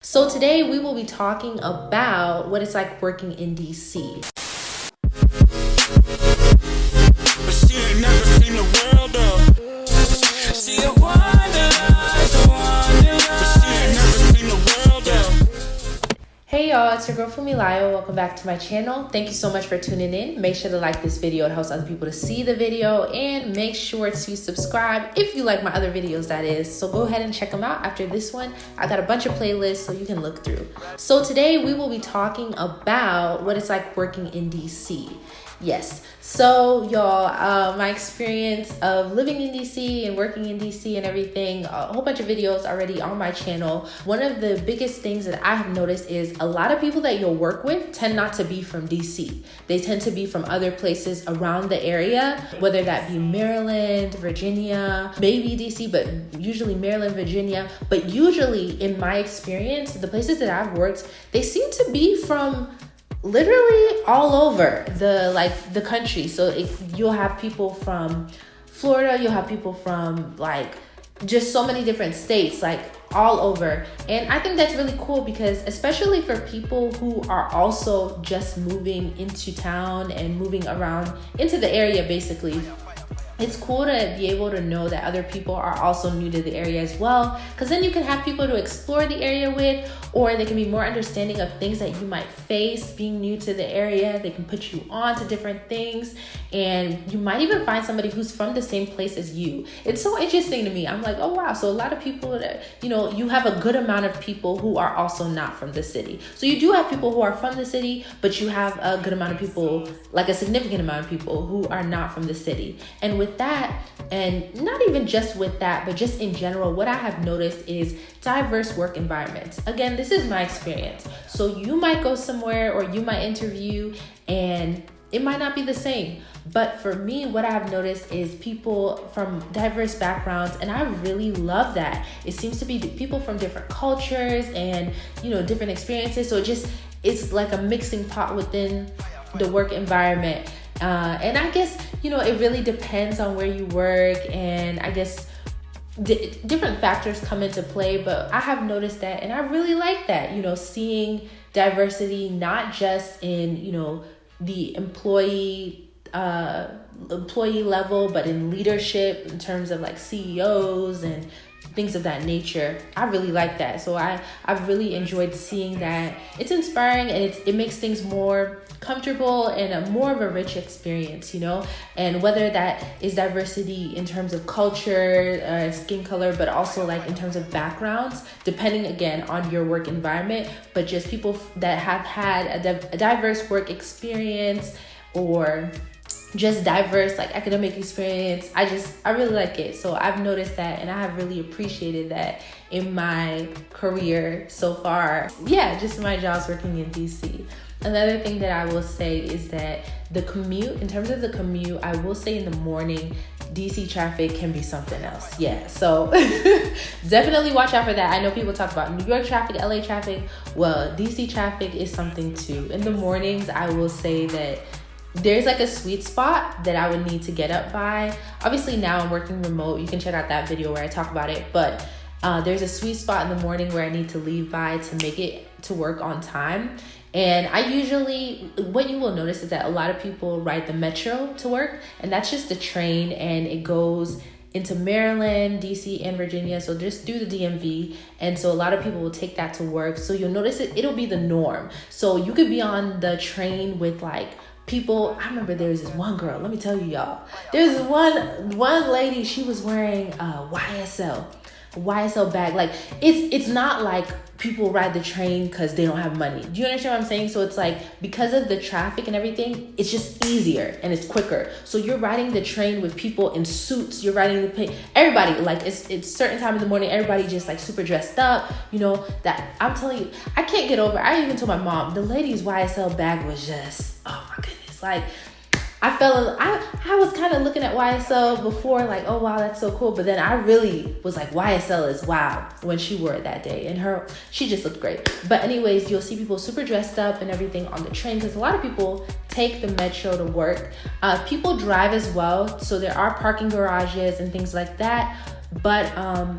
So today we will be talking about what it's like working in DC. Hey y'all, it's your girl Funmi-Layo. Welcome back to my channel. Thank you so much for tuning in. Make sure to like this video. It helps other people to see the video, and make sure to subscribe if you like my other videos, that is. So go ahead and check them out after this one. I got a bunch of playlists so you can look through. So today we will be talking about what it's like working in DC. Yes, so y'all, my experience of living in DC and working in DC and everything, a whole bunch of videos already on my channel. One of the biggest things that I have noticed is a lot of people that you'll work with tend not to be from DC. They tend to be from other places around the area, whether that be Maryland, Virginia, maybe DC, but usually Maryland, Virginia. But usually in my experience, the places that I've worked, they seem to be from literally all over the country. So you'll have people from Florida, you'll have people from just so many different states, all over. And I think that's really cool because especially for people who are also just moving into town and moving around into the area, basically, it's cool to be able to know that other people are also new to the area as well, because then you can have people to explore the area with, or they can be more understanding of things that you might face being new to the area. They can put you on to different things, and you might even find somebody who's from the same place as you. It's so interesting to me. I'm like, oh wow, so a lot of people that, you have a good amount of people who are also not from the city. So you do have people who are from the city, but you have a good amount of people, a significant amount of people who are not from the city. And with that, and not even just with that, but just in general, what I have noticed is diverse work environments. Again, this is my experience. So you might go somewhere or you might interview and it might not be the same. But for me, what I've noticed is people from diverse backgrounds, and I really love that. It seems to be people from different cultures and, different experiences. So it's like a mixing pot within the work environment. And I guess, it really depends on where you work, and I guess different factors come into play, but I have noticed that, and I really like that, seeing diversity, not just in, the employee level, but in leadership in terms of CEOs and things of that nature. I really like that. So I've really enjoyed seeing that. It's inspiring, and it makes things more comfortable and more of a rich experience, and whether that is diversity in terms of culture, skin color, but also in terms of backgrounds, depending again on your work environment, but just people that have had a diverse work experience, or just diverse academic experience. I really like it. So I've noticed that, and I have really appreciated that in my career so far. Yeah, just my jobs working in DC. Another thing that I will say is that the commute, in terms of the commute, I will say in the morning, DC traffic can be something else. Yeah, so definitely watch out for that. I know people talk about New York traffic, LA traffic. Well, DC traffic is something too. In the mornings, I will say that there's a sweet spot that I would need to get up by. Obviously now I'm working remote. You can check out that video where I talk about it, but there's a sweet spot in the morning where I need to leave by to make it to work on time. And what you will notice is that a lot of people ride the metro to work, and that's just the train, and it goes into Maryland, DC, and Virginia. So just do the DMV. And so a lot of people will take that to work. So you'll notice it'll be the norm. So you could be on the train with people. I remember there was this one girl, let me tell you y'all. There's one lady, she was wearing a YSL bag. It's not people ride the train because they don't have money. Do you understand what I'm saying? So it's because of the traffic and everything, it's just easier and it's quicker. So you're riding the train with people in suits. You're riding everybody, it's certain time in the morning, everybody just super dressed up, that I'm telling you, I can't get over. I even told my mom, the lady's YSL bag was just, oh my goodness. I was kind of looking at YSL before, oh wow, that's so cool. But then I really was YSL is wow when she wore it that day, and she just looked great. But anyways, you'll see people super dressed up and everything on the train, because a lot of people take the metro to work. People drive as well, so there are parking garages and things like that. But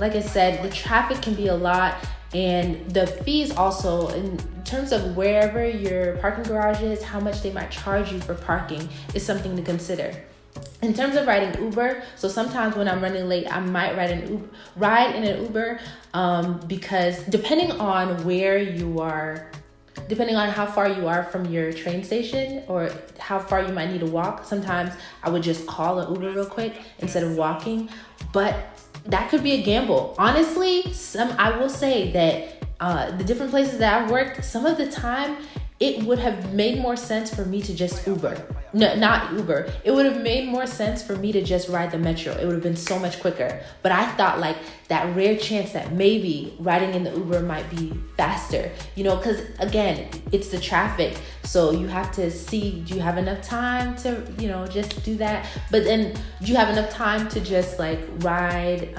like I said, the traffic can be a lot. And the fees also, in terms of wherever your parking garage is, how much they might charge you for parking is something to consider. In terms of riding Uber, so sometimes when I'm running late, I might ride in an Uber because depending on where you are, depending on how far you are from your train station or how far you might need to walk, sometimes I would just call an Uber real quick instead of walking. But that could be a gamble. Honestly, I will say that the different places that I've worked, some of the time, it would have made more sense for me to just Uber. No, not Uber. It would have made more sense for me to just ride the metro. It would have been so much quicker. But I thought like that rare chance that maybe riding in the Uber might be faster, because again, it's the traffic. So you have to see, do you have enough time to, just do that? But then do you have enough time to just like ride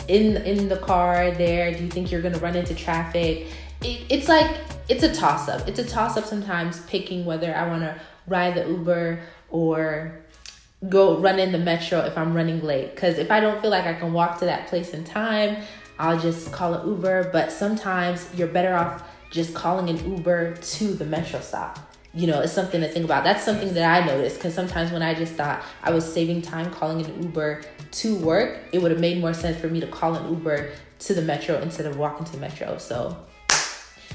in the car there? Do you think you're going to run into traffic? It's a toss-up. It's a toss-up sometimes picking whether I want to ride the Uber or go run in the metro if I'm running late. Because if I don't feel like I can walk to that place in time, I'll just call an Uber. But sometimes you're better off just calling an Uber to the metro stop. It's something to think about. That's something that I noticed, because sometimes when I just thought I was saving time calling an Uber to work, it would have made more sense for me to call an Uber to the metro instead of walking to the metro. So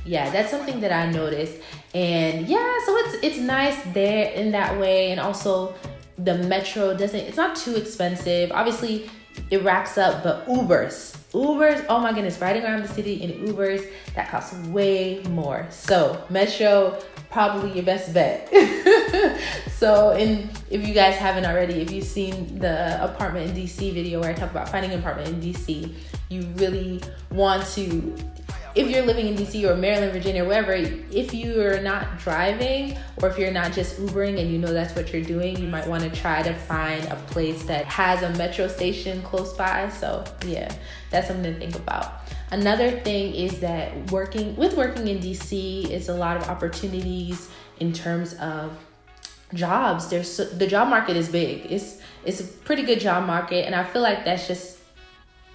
yeah, that's something that I noticed. And yeah, so it's nice there in that way. And also the metro it's not too expensive. Obviously it racks up, but Ubers, oh my goodness, riding around the city in Ubers, that costs way more. So metro, probably your best bet. So, and if you guys haven't already, if you've seen the apartment in DC video where I talk about finding an apartment in DC, you really want to, if you're living in DC or Maryland, Virginia, wherever, if you're not driving or if you're not just Ubering and that's what you're doing, you might want to try to find a place that has a metro station close by. So yeah, that's something to think about. Another thing is that working in DC is a lot of opportunities in terms of jobs. The job market is big. It's a pretty good job market, and I feel like that's just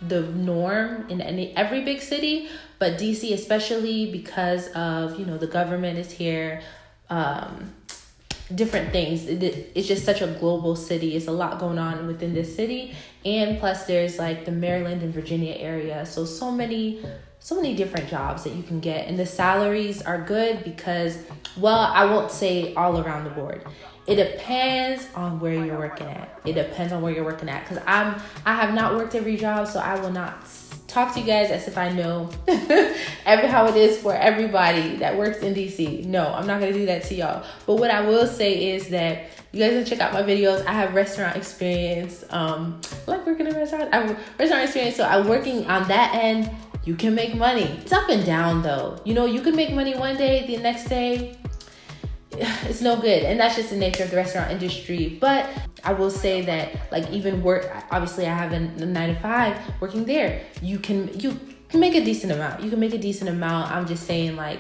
the norm in every big city, but DC especially because of the government is here, different things. It's just such a global city. It's a lot going on within this city, and plus there's like the Maryland and Virginia area, so many different jobs that you can get, and the salaries are good because, well, I won't say all around the board. It depends on where you're working at. Because I have not worked every job, so I will not talk to you guys as if I know how it is for everybody that works in DC. No, I'm not going to do that to y'all. But what I will say is that you guys can check out my videos. I have restaurant experience. I like working in restaurants. I have restaurant experience, so I'm working on that end. You can make money. It's up and down though. You can make money one day, the next day it's no good, and that's just the nature of the restaurant industry. But I will say that, like, even work, obviously I have a 9 to 5 working there, you can make a decent amount. I'm just saying, like,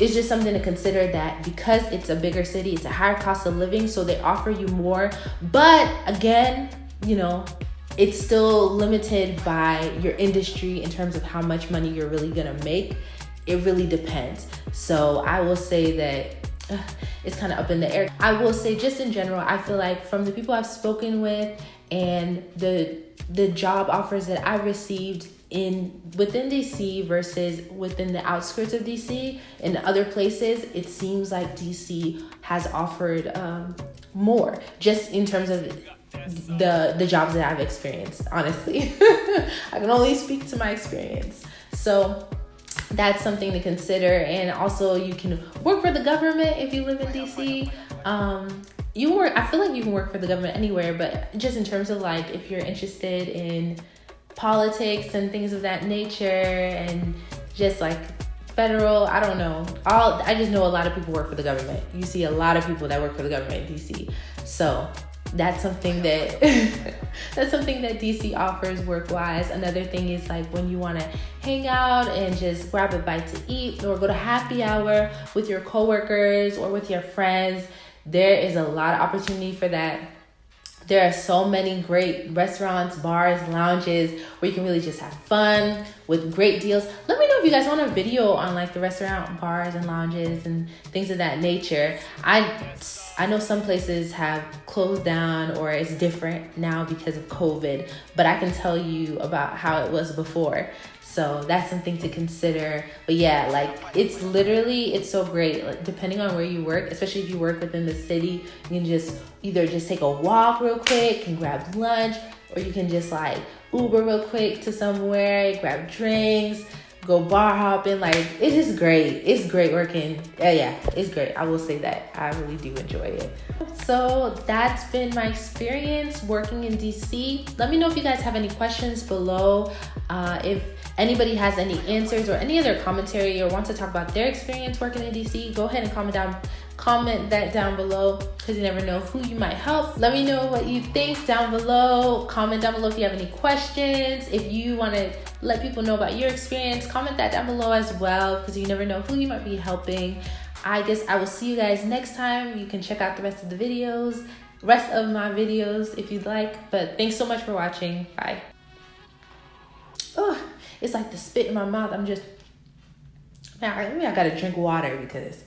it's just something to consider, that because it's a bigger city, it's a higher cost of living, so they offer you more. But again, it's still limited by your industry in terms of how much money you're really gonna make. It really depends. So I will say that it's kind of up in the air. I will say, just in general, I feel like from the people I've spoken with and the job offers that I received within DC versus within the outskirts of DC and other places, it seems like DC has offered more, just in terms of the jobs that I've experienced, honestly. I can only speak to my experience. So that's something to consider. And also, you can work for the government if you live in DC. I feel like you can work for the government anywhere, but just in terms of, like, if you're interested in politics and things of that nature, and just like federal, I don't know. I just know a lot of people work for the government. You see a lot of people that work for the government in DC. So that's something that DC offers work-wise. Another thing is, like, when you want to hang out and just grab a bite to eat or go to happy hour with your coworkers or with your friends, there is a lot of opportunity for that. There are so many great restaurants, bars, lounges where you can really just have fun with great deals. Let me know if you guys want a video on like the restaurant, bars, and lounges and things of that nature. I know some places have closed down or it's different now because of COVID, but I can tell you about how it was before. So that's something to consider. But yeah, like it's so great. Like, depending on where you work, especially if you work within the city, you can just either just take a walk real quick and grab lunch, or you can just like Uber real quick to somewhere, grab drinks, go bar hopping. Like, it's just great. It's great working. Yeah, it's great. I will say that. I really do enjoy it. So that's been my experience working in DC. Let me know if you guys have any questions below. If anybody has any answers or any other commentary or wants to talk about their experience working in DC, go ahead and comment that down below, because you never know who you might help. Let me know what you think down below. Comment down below if you have any questions. If you want to let people know about your experience, comment that down below as well, because you never know who you might be helping. I guess I will see you guys next time. You can check out the rest of my videos if you'd like. But thanks so much for watching. Bye. Oh, it's like the spit in my mouth. Maybe I gotta drink water because